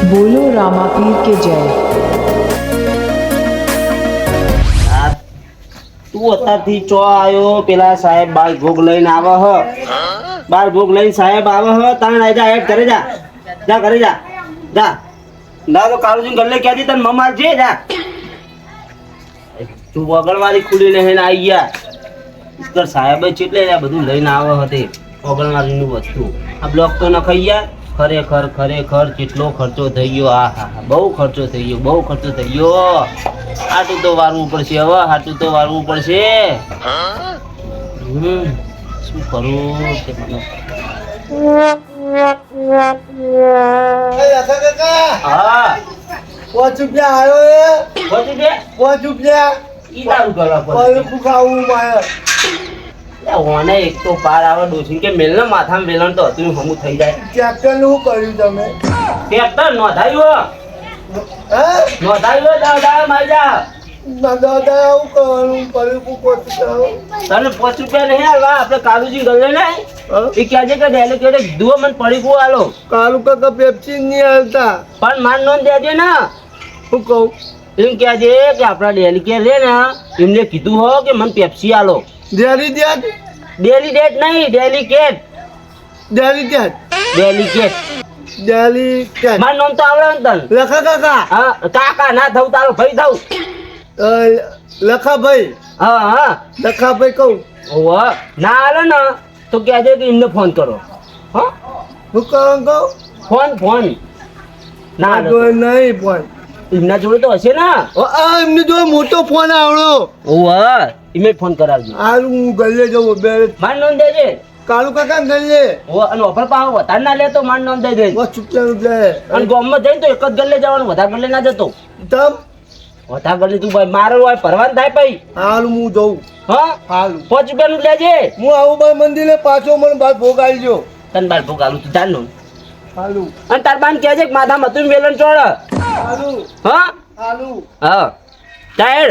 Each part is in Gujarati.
बोलो रामापीर के जय। તું અત્યારથી ચો આયો પેલા સાહેબ બાર ભોગ લઈને આવે હ બાર ભોગ લઈને સાહેબ આવે હ તાણ આઈ જા હેડ ઘરે જા જા ઘરે જા જા ના તો કાળુજી ગલ્લે ક્યાંથી તને મમાર છે જા તું વગળવાળી ખુલી લઈને આવી ગયા ઇસ્કર સાહેબ ચેટલે આ બધું લઈને આવે હતી વગળવાળીની વસ્તુ આ બ્લોક તો ન ખાઈ ગયા ખરેખર ખરેખર કેટલો ખર્ચો થઈ ગયો આ હા હા બહુ ખર્ચો થઈ ગયો બહુ ખર્ચો થઈ ગયો આટલું તો વારવું પડશે હવે આટલું તો વારવું પડશે શું કરું તે મને હા 5 રૂપિયા આવ્યો પહોંચી દે 5 રૂપિયા ઈ તારું કરવા પડે પલકું ખાવું મારે ઓને એક તો પાર આવે ડોસી કે મેલને માથામાં વેલણ તો હતું હમું થઈ જાય ટ્રેક્ટર નું કર્યું તમે ટ્રેક્ટર નોંધાયું હે નોંધાયું દાદા મારી જા ના દાદા આવું કરવાનું પલકું કોતું કરાવું તને 5 રૂપિયા નહીં હાલવા આપણે કાલુજી ગલે ને એ કહેજે કે ડેલી કે દુઓ મને પડી ગયું હાલો કાલુ કાકા પેપ્સી નહીં હાલતા પણ માન નોંધ દેજે ને હું કહું એમ કહેજે કે આપણા ડેલી કે લે ને એમને કીધું હો કે મને પેપ્સી હાલો ડેરી ત્યાં ડેલી ડેટ નહીં ડેલી કેટ ડેરી ત્યાં ડેલી કેટ ડેરી ત્યાં મારું નામ તો આવડે ને તને લખા કાકા હા કાકા ના થવું તારો ભાઈ થવું લખાભાઈ હા હા લખાભાઈ કહું ઓહો ના હાલે ને તો કહેજે કે એમને ફોન કરો હા હું કહું કહું ફોન ફોન ના હાલે તો. નહીં પણ એમના જોડે તો હશે ને એમને જો મોટો ફોન આવડો ઓહો એમને ફોન કરાવજો હારું હું ગલ્લે જવું બે મારું નામ દેજે કાલુ કાકા ગલ્લે ઓહો અને ઓફર પાવ વધારે ના લે તો મારું નામ દઈ દેજે બસ ચૂપચાપ લે અને ગામમાં જઈને તો એક જ ગલ્લે જવાનું વધારે ગલ્લે ના જતો તમ વધારે ગલ્લે તું ભાઈ મારો હોય પરવાન થાય ભાઈ હારું હું જઉં હા હારું 5 રૂપિયાનું લેજે હું આવું ભાઈ મંદિરે પાછો મને બાદ ભોગ આવજો તને બાર ભોગ આલું તું જાણનું હારું અને તાર બાન કહેજે કે માથા મતું વેલણ ચોળ હારું હા હારું હા ટાયર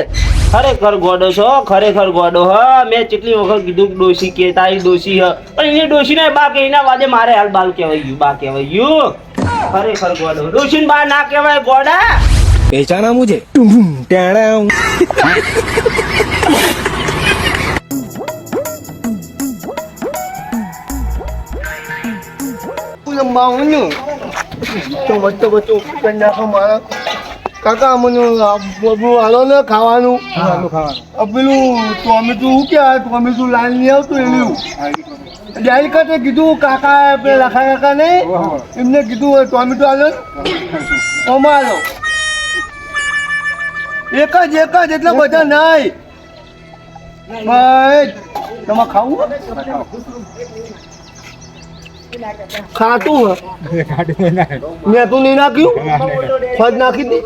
ખરેખર ગોડો છો ખરેખર ગોડો હ મેં કેટલી વખત કીધું કે ડોશી કે તારી ડોશી હ પણ એની ડોશી ને બા કે એના વાજે મારે હાલ બાલ કહેવાય ગયું બા કહેવાય ગયું ખરેખર ગોડો ડોશી ને બા ના કહેવાય ગોડા पहचाना मुझे टेढ़ा માઉનું તો વચ્ચે વચ્ચે કરી નાખો મારા કાકા મને હાલો ને ખાવાનું પેલું ટોમેટું શું કે ટોમેટું લાલ નહીં આવતું એનું ડેરી ખાતે કીધું કાકા પેલા લખા કાકા નહીં એમને કીધું ટોમેટું હાલો ઓમાં હાલો એક જ એટલે બધા નહીં ભાઈ તમારે ખાવું ખાતું મેં તું નહીં નાખ્યું ખોજ નાખી દી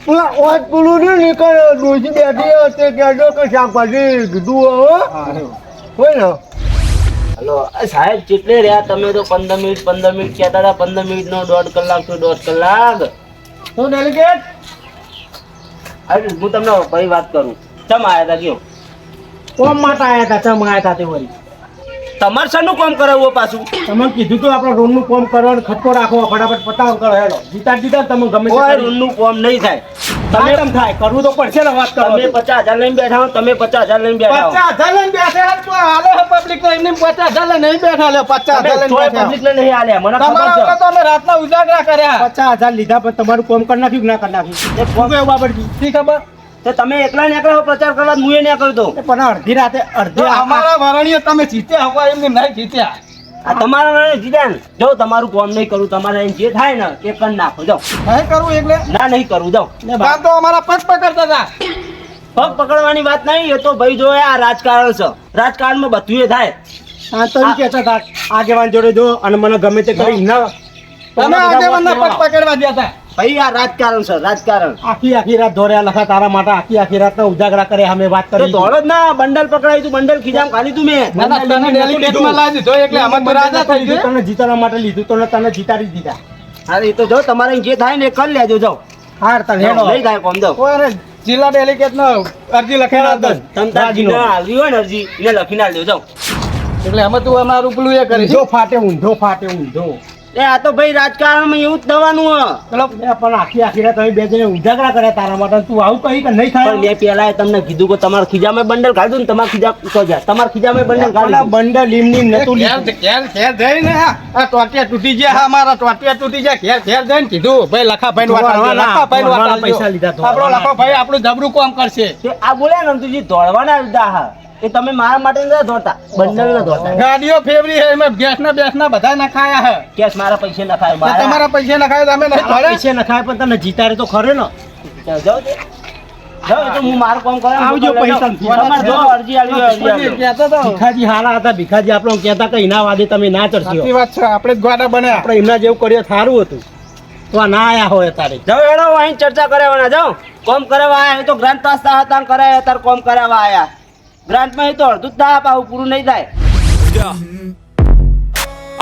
પેલા ઓજ પેલું નહીં નીકળ ડોસી બેઠી હશે કહેજો કે શાકભાજી કીધું હોય ને હલો સાહેબ કેટલે રહ્યા તમે તો 15 મિનિટ કહેતા હતા 15 મિનિટનો 1.5 કલાક તો 1.5 કલાક શું ડેલિકેટ અરે હું તમને ભાઈ વાત કરું ચમ આયા હતા કયો કોમ માટે આયા હતા ચમ આયા હતા તે વળી તમારે શાનું કામ કરાવવું પાછું તમે કીધું તો આપણે રોડ નું કામ કરવાનું ખટકો રાખો ફટાફટ પતાવ કરો હેડો જીતા જીતા તમે ગમે તે કોઈ કરી. રૂમનું કામ નહીં થાય તમે કેમ થાય કરવું તો પડશે ને વાત કરો તમે 50,000 લઈને બેઠા હો તમે 50,000 લઈને બેઠા હો 50,000 લઈને બેઠા તો હાલો પબ્લિક ને એમને 50,000 લઈને નહીં બેઠા લે 50,000 લઈને બેઠા પબ્લિક ને નહીં આલ્યા મને ખબર તમારા છે વખત અમે રાતના ઉજાગરા કર્યા 50,000 લીધા પણ તમારું કામ કરી નાખ્યું કે ના કરી નાખ્યું એ કોમ બાબત શી ખબર તો તમે એકલા નીકળો હો પ્રચાર કરવા હું એ નીકળ્યો તો એ પણ અડધી રાતે અડધી અમારા વરણીએ તમે જીત્યા હવા એમને નહીં જીત્યા આ તમારા જીજાન જો તમારું કામ નહીં કરું તમારે અહીં જે થાય ને એ કરી નાખો જાઓ નહીં કરવું એટલે ના નહીં કરું જાઓ કામ તો અમારા પગ પકડતા હતા પગ પકડવાની વાત નહીં એ તો ભાઈ જો આ રાજકારણ છે રાજકારણમાં બધું એ થાય આ તો એમ કહેતા હતા આગેવાન જોડે જો અને મને ગમે તે કરી ના તમે આગેવાનના પગ પકડવા ગયા હતા ભાઈ આ રાજકારણ છે રાજકારણ આખી રાત દોડ્યા લખા તારા માટે આખી રાતના ઉજાગરા કરે અમે વાત તો કરી દોડો જ ના બંડલ પકડાયું તું બંડલ ખીજામ ખાલી તું મેં ના, ના, તને ડેલિકેટમાં લાવી દીધો એટલે અમે તો રાજા થઈ ગયા તને જીતવા માટે લીધું તો તને જીતાડી દીધા હા એ તો જો તમારે અહીં જે થાય ને એ કરી લેજો જાઓ હાર તને હેડો નહીં થાય કોમ જાઓ કોઈ જિલ્લા ડેલિકેટ નો અરજી લખેલા હતા તમ તાર જીને હાલવી હોય ને અરજી એને લખીને આલજો જાઓ એટલે અમે તું અમારું પેલું એ કરી ઊંધો ફાટે ઊંધો એ આ તો ભાઈ રાજકારણમાં એવું જ થવાનું હ. ચલો પણ આખી આખી રાત તમે બે જણે ઉજાગરા કર્યા તારા માટે તું આવું કહી કે નહીં થાય પણ મેં પેલા તમને કીધું કે તમારા ખીજામાં બંડલ કાઢું ને તમારા ખીજા તો જા તમારા ખીજામાં બંડલ કાઢું બંડલ લીમ લીમ નતું ઘેર જઈને આ ટોટિયા તૂટી ગયા હા મારા ટોટિયા તૂટી ગયા ઘેર જઈને કીધું ભાઈ લખાભાઈ પૈસા લીધા તો આપણો લખાભાઈ આપણું જબરું કામ કરશે આ બોલે ને તુજી દોડવાના લીધા હા એ તમે મારા માટે નથી દોડતા બંડલ ન દોડતા ગાડીઓ ફેવરી હે એમાં બેસના બધા નખાયા હે કેસ મારા પૈસા નખાય તમારા પૈસા નખાય તો અમે નહીં પૈસા નખાય પણ તમે જીતાડે તો ખરે ને જાઓ તે જાઓ તો હું મારું કામ કરું આવજો પૈસા તમારે જો અરજી આવી ભીખાજી હારા હતા ભીખાજી આપણે કહેતા કે એના વાદે તમે ના ચડશો સાચી વાત છે આપણે જ ગોડા બને આપણે એમના જેવું કર્યો સારું હતું તો આ ના આયા હોય તારે જાઓ એનો અહીં ચર્ચા કરાવવાના જાઓ કોમ કરાવવા આયા એ તો ગ્રાન્ટ પાસ થા હતા કરાયા તાર કોમ કરાવવા આયા ગ્રાન્ટમાં એ તો અડધું જ થા પાવું પૂરું નહીં થાય Yeah.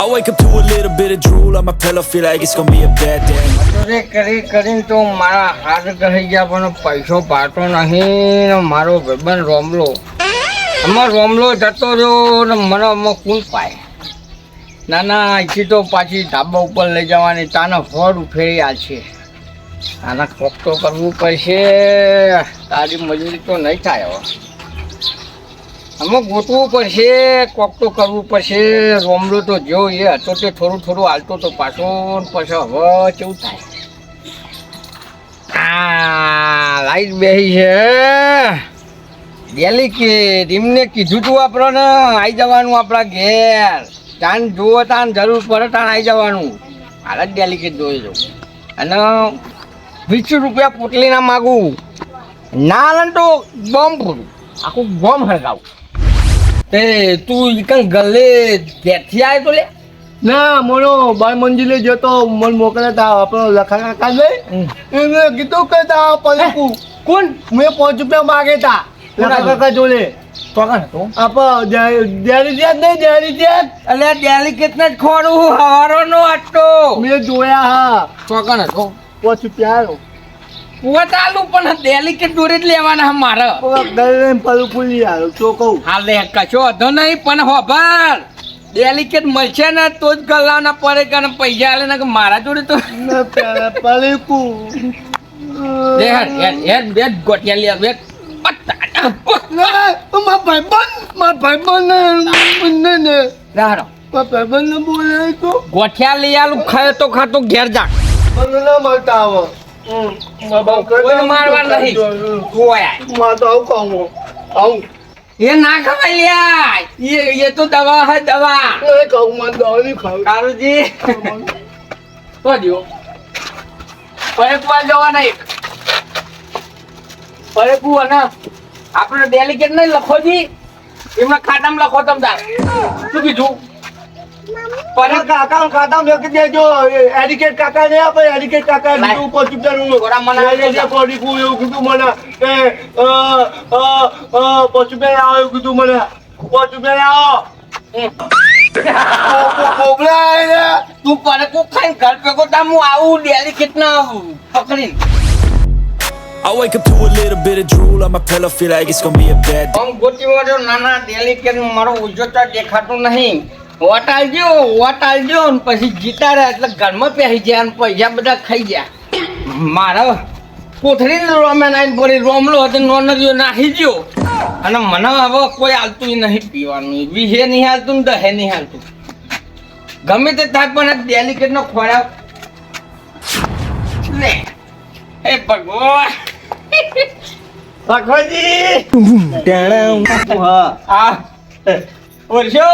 I wake up to a little bit of drool on my pillow, feel like it's gonna be a bad day. મજૂરી કરીને તો મારા હાથ કહી ગયા પણ પૈસો પાતો નહીં ને મારો ભાઈબંધ રોમલો આમાં રોમલો જતો રહ્યો ને મને આમાં કુલ પાય ના અહીંથી તો પાછી ધાબા ઉપર લઈ જવાની તાના ફળ ઉફેરી આ છે આના કોક તો કરવું પડશે તારી મજૂરી તો નહીં થાય હવે આમાં ગોતવું પડશે કોક તો કરવું પડશે રોમલો તો જો એ હતો તે થોડું હાલતો તો પાછો પછી હવે કેવું થાય લાઈટ બેસી છે ડેલિકેટ એમને કીધું તું આપણને આવી જવાનું આપણા ઘેર તાન જુઓ તાન જરૂર પડે તાન આવી જવાનું હાલ જ ડેલિકેટ જોઈ લો અને 20 રૂપિયા પોટલીના માગું ના હાલે તો બોમ્બ ફોડું આખું બોમ્બ હળગાવું તે તું કઈ ગલે ઘેરથી આવ્યો તો લે ના મોનો 12 મંજિલે જતો મન મોકલે તા આપણો લખા કાકા ને એને કીધું કે તા પલકુ કોણ મેં 5 રૂપિયા માગે તા લખા કાકા જોડે ચોકન હતો આપ ડેરી ત્યાં અલે ડેલિકેટ ને જ ખોડું હવારોનો આટો મેં જોયા હા ચોકન હતો 5 રૂપિયા આવ્યો પોતાલું પણ ડેલિકેટ દોરે જ લેવાના મારે ગલે પલકુ લઈ આવ્યો તો કહું હા લે કશો વધો નહીં પણ હોભર ડેલિકેટ મળશે ને તો જ ગલાવના પડે કે પૈસા આલે ને કે મારા જોડે તો પલકુ હેડ બે ગોટિયા લે બે મારા ભાઈબંધ ને રાડો ભાઈબંધ ને બોલે તો ગોઠિયા લઈ આલું ખાય તો ખાતો ઘેર જા મને ના મળતા આવે કોઈ મારવા નહીં જોયા માં તો આવું કહું આવું એ ના ખવાય લ્યા એ તો દવા હે દવા નહીં કહું માં દવા નહીં ખાવ કારુજી તો દિયો પરેકવા જવા નહીં પરેકુ અને આપણે ડેલિકેટ નહીં લખો જી એમના ખાતામાં લખો તમ તાર શું કીધું પણ કાકા ખાતા મેં દેજો એડિકેટ કાકા ને આપે એડિકેટ કાકા બીજું 5 રૂપિયાનું ગોરા મને પડી કુ એવું કીધું મને કે 5 રૂપિયા આવો એવું કીધું મને 5 રૂપિયા આવો કોબરા રે તું પરેકુ ખાઈને ઘર ભેગો તા હું આવું ડેલિકેટ ના પકડીને I wake up to a little bit of drool on my pillow, feel like it's gonna be a bad day. આમ ગોતી વાળો નાના ડેલિકેટ મારો ઉજો તો દેખાતું નહીં વોટ આલજો ને પછી જીતાડે એટલે ઘરમાં પહેરી જાય અને પૈસા બધા ખાઈ ગયા મારા કોથળી રોમેન આવીને પડી રોમલો હતો નોનરીઓ નાખી ગયો અને મને હવે કોઈ હાલતું નહીં પીવાનું વીહે નહીં હાલતું ને દહે નહીં હાલતું ગમે તે થાય પણ ડેલિકેટ નો ખોરાક લે હે ભગવાન ભગવાનજી આ વર્ષો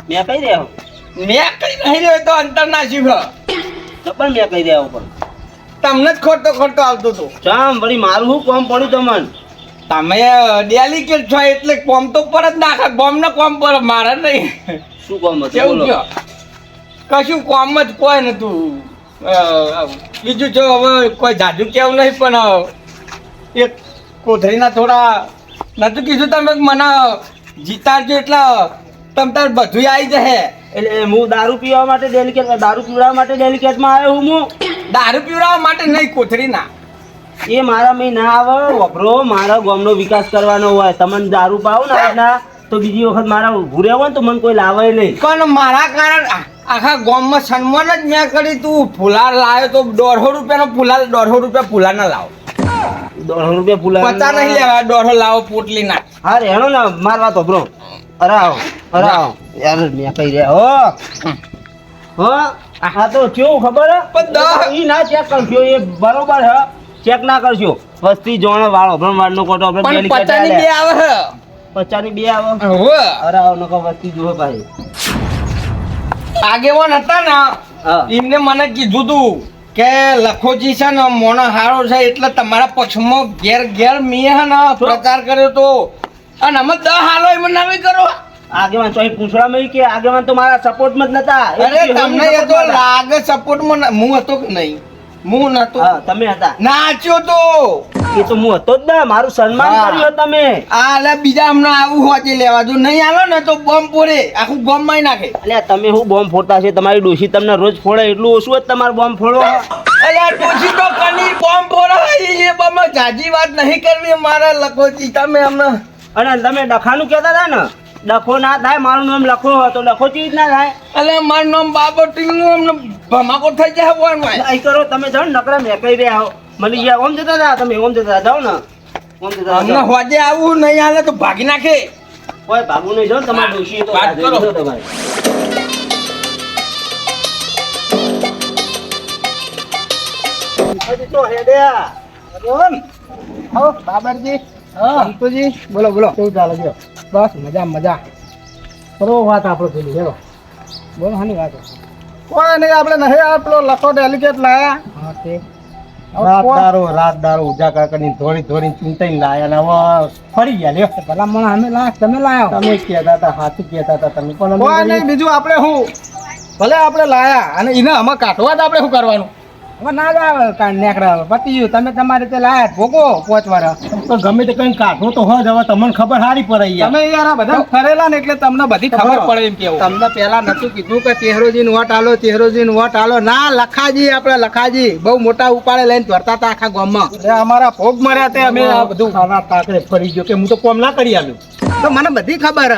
મેં કહી રહ્યો મેં કઈ નહીં રહ્યો તો અંતર નાસ્યું તો પણ મેં કહી રહ્યો પણ તમને જ ખોટો આવતો હતો ચામ વળી મારું શું કોમ પડ્યું તમને તમે ડેલિકેટ છો એટલે કોમ તો પર જ નાખે કોમ ને કોમ પર મારે નહીં શું કોમ હતું કેવું બોલો કયો કશું કોમ જ કોઈ નતું બીજું જો હવે કોઈ જાદુ કેવું નહીં પણ એક કોથળીના થોડા નતું કીધું તમે મને જીતાડજો એટલે તમ તાર બધું આવી જશે એટલે હું દારૂ પીવા માટે ડેલિકેટ દારૂ પીવડાવવા માટે ડેલિકેટમાં આવ્યો હું દારૂ પીવડાવવા માટે નહીં કોથળીના એ મારા મેં ના આવે વપરો મારા ગામનો વિકાસ કરવાનો હોય તમને દારૂ પાવો ને આજના તો બીજી વખત મારા ઊભું રહેવું હોય ને તો મને કોઈ લાવે નહીં પણ મારા કારણ આખા ગામમાં સન્માન જ મેં કરી. તું ફુલાર લાવ્યો તો 150 રૂપિયાનો ફુલાર, 150 રૂપિયા ફુલાર ના લાવો. 100 રૂપિયા ફૂલા 50 નહીં લેવા, 150 લાવો પોટલી ના. હા રેણો ને માર વાત હોભરો. અરે આવો યાર મેં કહી રહ્યા હો આ તો કેવું ખબર હે પણ ઈ ના ચેક કરજો એ બરોબર હે ચેક ના કરજો વસ્તી જોણે વાળો ભ્રમવાડ નો કોટો આપણે પણ ડેલિકેટ 50 ની બે આવે હે. 50 ની બે આવે હોવે. અરે આવો નકો વસ્તી જોવે ભાઈ આગેવાન હતા ને હા એમને મને કીધું તું કે લખોજી છે ને મોનો હારો છે એટલે તમારા પક્ષમાં ઘેર ઘેર મેં હે ને પ્રચાર કર્યો તો અને અમે 10 હાલો એમ નામી કરો. આગેવાન તો અહીં પૂછડા મેં કે આગેવાન તો મારા સપોર્ટ માં જ નતા અરે તમને એ તો લાગે સપોર્ટમાં હું હતો કે નહીં? હું નતો. હા તમે હતા નાચ્યો તો એ તો હું હતો જ ને મારું સન્માન હા. કર્યું તમે આ લે બીજા હમણાં આવું હોજે લેવા જો નહીં આલો ને તો બોમ્બ ફોડે આખું ગામ માં નાખે. એટલે તમે હું બોમ્બ ફોડતા છે તમારી ડોશી તમને રોજ ફોડે એટલું ઓછું જ તમારે બોમ્બ ફોડો અલ્યા ટોચી તો કની બોમ્બ ફોડે એ બોમ્બ જાજી વાત નહીં કરવી મારા લખોજી તમે હમણાં. અને તમે ડખાનું કહેતા હતા ને ડખો ના થાય મારું નામ લખો તો ડખો ચીજ ના થાય અલ્યા મારું નામ બાબોટીનું અમને ભમાકો થઈ જાય હોય અહીં કરો તમે જાઓ ને નકરા મેં કહી રહ્યા હો મળી ગયા ઓમ જતા હતા તમે ઓમ જતા જાઓ ને ઓમ જતા અમને જાઓ હોજે આવું નહીં આલે તો ભાગી નાખે. કોઈ ભાગું નહીં જાઓ ને તમારી ડોશી તો વાત હાજરી કરો. છે તમારી હજી તો હેડ્યા બાબરજી સંતુજી બોલો બોલો કેવું ચાલે છે? બસ મજા મજા. કરો વાત આપણે પેલી હેરો બોલો હાની વાત કોઈ નહીં આપણે નહીં આપણો લખો ડેલિકેટ લાયા હા તે રાત દારો ઉજાગર કરીને ધોરી ચૂંટાઈને લાયા ને હવે ફરી ગયા લ્યો ભલા મને અમે લાયા તમે લાયા તમે કહેતા હતા હાથી કહેતા હતા તમે પણ કોઈ નહીં બીજું આપણે શું ભલે આપણે લાયા અને એને અમે કાઢવા જ આપણે શું કરવાનું હવે ના જ આવે કાંઈ નેકડા પતી ગયું તમે તમારી રીતે લાયા ભોગો 5 વાર તો ગમે તે કઈ કાઢવો તો હોય હવે તમને ખબર સારી પડે તમે યાર આ બધા ફરેલા ને એટલે તમને બધી ખબર પડે એમ કેવું તમને પહેલા નતું કીધું કે ચહેરોજી વોટ આલો ચહેરોજી વોટ આલો ના લખાજી આપણે લખાજી બહુ મોટા ઉપાડે લઈને ધરતા હતા આખા ગામમાં અમારા ભોગ માર્યા તે અમે આ બધું ખાના તાકરે ફરી ગયો કે હું તો કોમ ના કરી આલ્યું તો મને બધી ખબર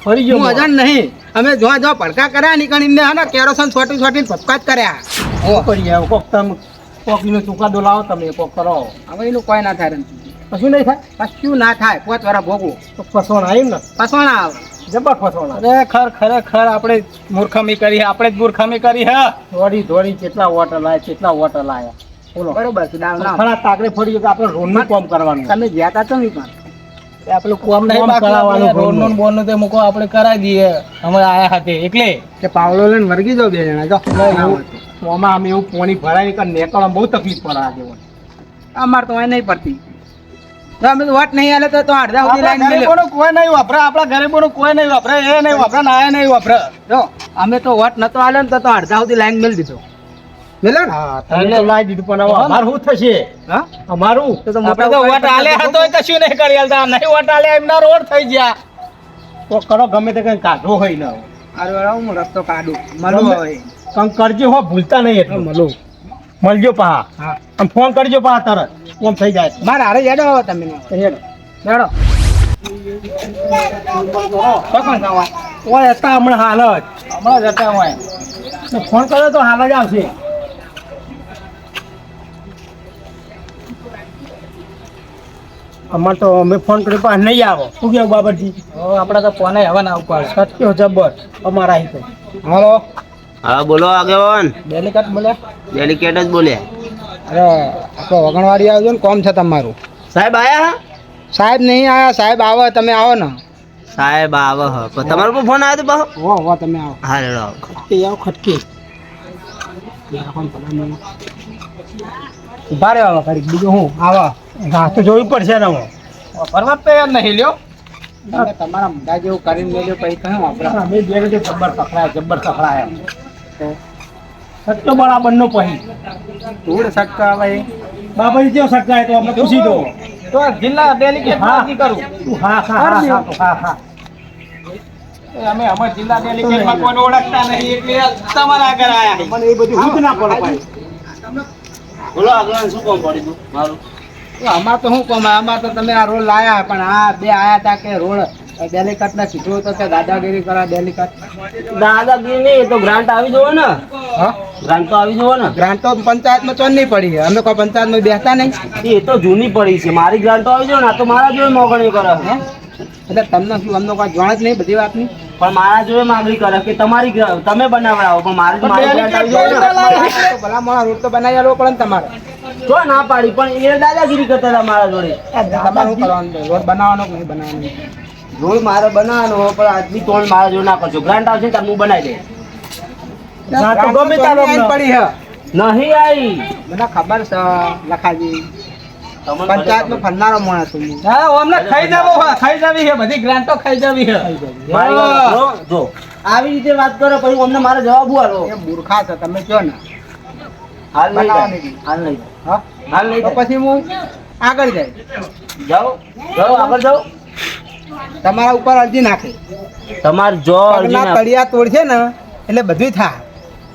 ફરી ગયો હું અજાણ નહીં અમે જો ભડકા કર્યા નીકળીને હે ને કેરોસન છોટી ભપકા જ કર્યા કરી આવો કોક તમે કોકનો ચુકાદો લાવો તમે કોક કરો હવે એનું કોઈ ના થાય કશું નહીં થાય કશું ના થાય 5 વાર ભોગવું તો ફસોણ આવ્યું ને ફસોણ આવે જબર ફસોણ અરે ખરેખર આપણે મૂર્ખામી કરી આપણે જ મૂર્ખામી કરી હે દોડી કેટલા વોટર લાયા કેટલા વોટર લાયા બોલો બરોબર છે ખરા તાકડે ફરી ગયો કે આપણે રોડનું કામ કરવાનું તમે જ્યાં તા તમે પણ આપણે કોમ નહીં કરાવવાનું રોડનું બોલનું તે મૂકો આપણે કરાવી દઈએ અમે આયા hatte એટલે કે પાવલો લઈને વર્ગી દો બે જણા જો ઓમાં અમે એવું પાણી ભરાય કે નેકળવા બહુ તકલીફ પડે આજે અમારે તો નહીં પડતી અમે તો વાટ નહીં આલે તો અડધા સુધી લાઈન ગરીબોનો કોઈ નહીં વાપરે આપણા ગરીબોનો કોઈ નહીં વાપરે એ નહીં વાપરે ના એ નહીં વાપરે જો અમે તો વાટ નતો આલે ને તો અડધા સુધી લાઈન મેલ દીધો મેલે હા તમે તો લાઈ દીધું પણ અમાર શું થશે હા અમારું તો મોટા વાટ આલે હતો કશું નહીં કરી આલતા નહીં વાટ આલે એમના રોડ થઈ ગયા તો કરો ગમે તે કઈ કાઢો હોય ને અરે હું રસ્તો કાઢું મળો હવે કંઈ કરજો હો ભૂલતા નહીં એટલે મળજો પા હા અને ફોન કરજો પા તરત કોમ થઈ જાય મારે હારે હેડો આવો તમે હેડો ઓય હતા હમણાં હાલ જ હમણાં જ હતા હોય ફોન કર્યો તો હાલ જ આવશે અમારે તો અમે ફોન કર્યો પણ નહીં આવો શું કેવું બાબરજી આપણે તો ફોને હવે ના ઉપર સત્યો જબર અમારા અહીં તો હાલો હા બોલો આગેવાન ડેલિકેટ બોલે ડેલિકેટ જ બોલ્યા અરે આપણે વગણવાડી આવજો ને કોમ છે તમારું સાહેબ આયા સાહેબ નહીં આયા સાહેબ આવે તમે આવો ને સાહેબ આવે હ પણ તમારો પણ ફોન આવ્યો તો પાહો હો તમે આવો હા રેડો ખટકી આવો ખટકી ઉભા રહેવા ખરી બીજું હું આવા હા તો જોવી પડશે ને હું ફરવા તૈયાર નહીં લ્યો તમારા મુદ્દા જેવું કરીને મેલ્યો પછી કહ્યું આપણે અમે બે રીતે જબ્બર પકડાયા સટ્ટો બરાબર નો પછી ધૂળ સટકા ભાઈ બાબા જેવો સટકાય તો અમે ખુશી દો તો જિલ્લા ડેલિગેટ નક્કી કરું હા અમે જિલ્લા ડેલિગેટ માં કોઈ ઓળખતા નહીં એટલે તમારા આગળ આયા મને એ બધું હું જ ના પડે ભાઈ બોલો આગેવાન શું કામ પડી તું મારું અમાર તો શું કોમ અમાર તો તમે આ રોડ લાયા પણ આ બે આયા તા કે રોડ ડેલિકેટ ના કીધું તો કે દાદાગીરી કરા ડેલિકેટ. દાદાગીરી નહીં, એ તો ગ્રાન્ટ આવી જવો ને. હા ગ્રાન્ટ તો આવી જવો ને. ગ્રાન્ટ તો પંચાયતમાં તો નહીં પડી અમે કોઈ પંચાયતમાં બેસતા નહીં. એ તો જૂની પડી છે, મારી ગ્રાન્ટ તો આવી જવો ને. આ તો મારા જોડે મોગણી કરે છે. એટલે તમને શું અમને કોઈ જાણ જ નહીં બધી વાતની. પણ મારા જોડે માગણી કરે કે તમારી તમે બનાવડાવો, પણ મારી ગ્રાન્ટ આવી જવો ને. ભલા મારા રોડ તો બનાવી આલવો પડે ને તમારે. જો ના પાડી, પણ એ દાદાગીરી કરતા હતા મારા જોડે. તમારે શું કરવાનું છે? રોડ બનાવવાનો કે નહીં બનાવવાનો? રોડ મારે બનાવવાનો હોય, પણ આજની તોડ મારા જોડે ના કરજો. ગ્રાન્ટ આવશે ને હું બનાવી દઈશ. ગમે તારો પડી છે નહીં આવી મને ખબર છે લખાજી તમને પંચાયતમાં ફરનારો માણસ છું હું. હા અમને ખાઈ જવો હોય, ખાઈ જવી છે બધી ગ્રાન્ટો ખાઈ જવી છે. મારી વાત સાંભળો. જો આવી રીતે વાત કરો પછી અમને મારો જવાબ આલો. એ મૂર્ખા છો તમે કહો ને. હાલ નહીં બનાવવાની જાય. હાલ નહીં જાય. હા હાલ નહીં તો જાય. પછી હું આગળ જાય જાઓ જાઓ આગળ જાઓ. તમારા ઉપર અરજી નાખે તમારે જો અરજી પગના નાખ- તળિયા તોડશે ને એટલે બધું થાય.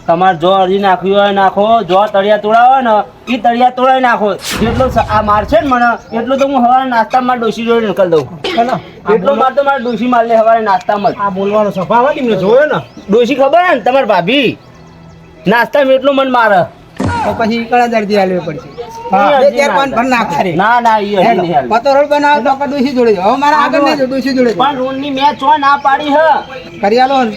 તમારે જો અરજી નાખવી હોય નાખો, જો તળિયા તોડાવે હોય ને એ તળિયા તોડાવી નાખો. જેટલો આ માર છે ને મને એટલો તો હું સવારે નાસ્તામાં ડોસી જોડે નીકળ દઉં. એટલો માર તો મારે ડોસી માર લે સવારે નાસ્તામાં જ. આ બોલવાનો સ્વભાવ હોય ને જોયો ને ડોસી ખબર હે ને તમારી ભાભી નાસ્તામાં એટલું મન મારે. તો પછી કણા અરજી આલવી પડશે. હા, બે ચાર પાંચ ભર નાખે ના ના ઈ હજી નહીં હાલે. પતો રોડ બનાવો તો આપણે ડોસી જોડે જાઓ. હવે મારા આગળ નહીં જો ડોસી જોડે જાઓ. પણ રોડની મેં ચો ના પાડી હે. કરી આલો ને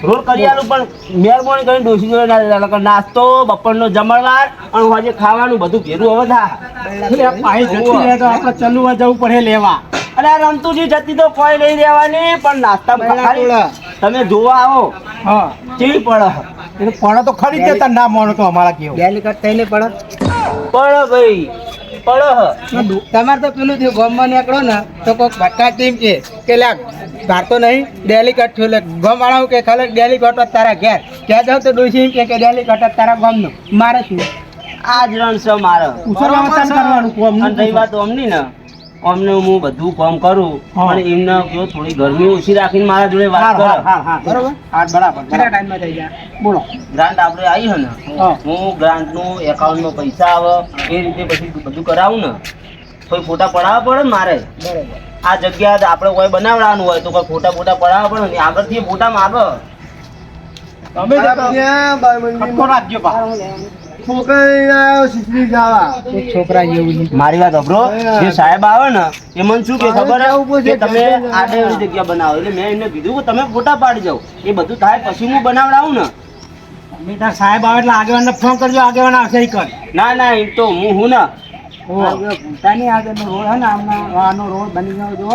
રોડ કરી આલું, પણ મહેરબાની કરીને ડોસી જોડે ના લેતા. નકર નાસ્તો બપોરનો જમણવાર અને આજે ખાવાનું બધું ભેરું હવે થાય. પાણી જતી રહે તો આપણે ચલુવા જવું પડે લેવા. અને આ રમતુજી જતી તો કોઈ નહીં રહેવાની, પણ નાસ્તા ખાલી તમે જોવા આવો હા કેવી પડે. એટલે પડે તો ખરી જ જતા ના માનો તો અમારા કેવું ડેલિકેટ થઈને પડે પડે ભાઈ પડે. તમારે તો પેલું થયું ગામમાં નીકળો ને તો કોઈક ભટ્ટા ટીમ કે લે ધારતો નહીં ડેલિકેટ થયું એટલે ગામ વાળા કે ખાલી ડેલિકેટ જ તારા ઘેર ક્યાં જાવ તો ડોસી કે ડેલિકેટ જ તારા ગામનું મારે શું આ જ રણ છે મારે. અને રહી વાત અમની ને, અમને હું બધું કામ કરું અને એમને કેવું થોડી ગરમી ઓછી રાખીને મારા જોડે વાત કરો. બરોબર હા બરાબર કેટલા ટાઈમમાં થઈ જાય બોલો ગ્રાન્ટ આપણે આવી છે ને, હું ગ્રાન્ટનું એકાઉન્ટમાં પૈસા આવે એ રીતે પછી બધું કરાવું ને. કોઈ ફોટા પડાવવા પડે ને મારે. બરોબર આ જગ્યા આપણે કોઈ બનાવવાનું હોય તો કોઈ ફોટા પડાવવા પડે ને. આગળથી ફોટા માગે તમે રાખજો છોકરા શીખવી જવા છોકરા જેવું નહીં મારી વાત સાંભળો. જે સાહેબ આવે ને એ મને શું કે ખબર હે? કે તમે આડેવડી જગ્યા બનાવો. એટલે મેં એમને કીધું કે તમે ફોટા પાડી જાઓ. એ બધું થાય પછી હું બનાવડાવું ને. સાહેબ આવે એટલે આગેવાનને ફોન કરજો આગેવાન આવશે ઈ કર ના ના એમ તો હું ને ભૂતાની આગળનો રોડ હે ને આનો રોડ બની ગયો જો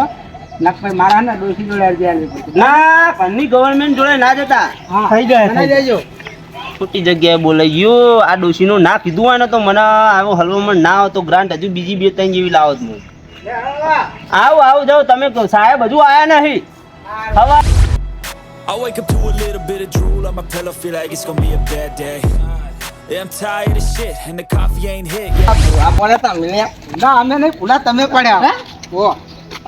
નકભાઈ મારા ને ડોસી જોડે અરજી આલવી પડશે. ના ઘરની ગવર્મેન્ટ જોડે ના જતા. થઈ જાય જજો ખોટી જગ્યાએ બોલાઈ ગયો. આ ડોશીનું ના કીધું હોય ને તો મને આવો હલવામાં ના આવે તો ગ્રાન્ટ હજુ બીજી 2-3 જેવી લાવો જ હું. આવો જાઓ તમે કહો. સાહેબ હજુ આયા નહીં. હવે I wake up to a little bit of drool on my pillow, feel like it's gonna be a bad day. Yeah, I'm tired of shit and the coffee ain't hit yet. ભૂલા પડે તમે ના અમે નહીં ભૂલા તમે પડ્યા ઓ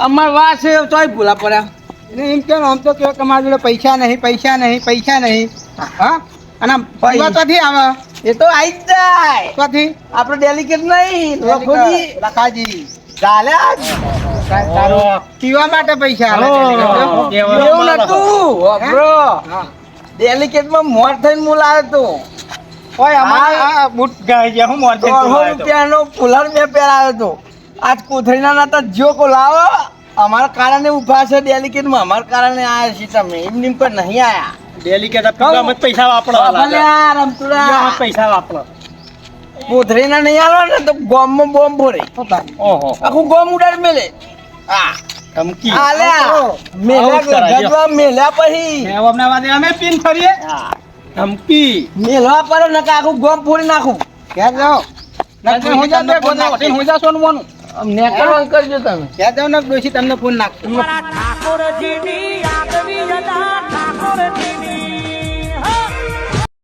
અમાર વાત છે તોય ભૂલા પડ્યા. એટલે એમ કે આમ તો કહો કે મારા જોડે પૈસા નહીં હા અને પૈસા ક્યાંથી આવે એ તો આવી જ જાય. ક્યાંથી આપણે ડેલિકેટ નહીં લખોજી લખાજી ચાલે પીવા માટે પૈસા આવે એવું નતું બ્રો. ડેલિકેટમાં મોર થઈને હું લાવ્યો તો ઓય અમારા બૂટ ગાય છે હું મોર 100 રૂપિયાનો કુલર મેં પહેરાવ્યો તો. આજ કોથળીના નતા જો કો લાવો અમારા કારણે ઉભા છે ડેલિકેટમાં. અમારા કારણે આયા છે તમે એમની પર નહીં આયા. ડેલિકેટ પૈસા વાપરો પૈસા વાપરો કોથળીના નહીં આલો ને તો ગોમમાં બોમ્બ ફોડે. ઓહો આખું ગોમ ઉડાડ મેલે. હા ધમકી આલ્યા મેલ્યા મેલ્યા પછી અમને વાદે અમે પિન ફરીએ ધમકી મેલવા પડે ને કે આખું ગોમ ફોડી નાખું. ક્યાં જાઓ હું જા સોનું નેકરવાનું કરજો તમે. ક્યાં જાઓ ને ડોશી તમને ફોન નાખ ઠાકોરજીની આગવી અદા ઠાકોરજીની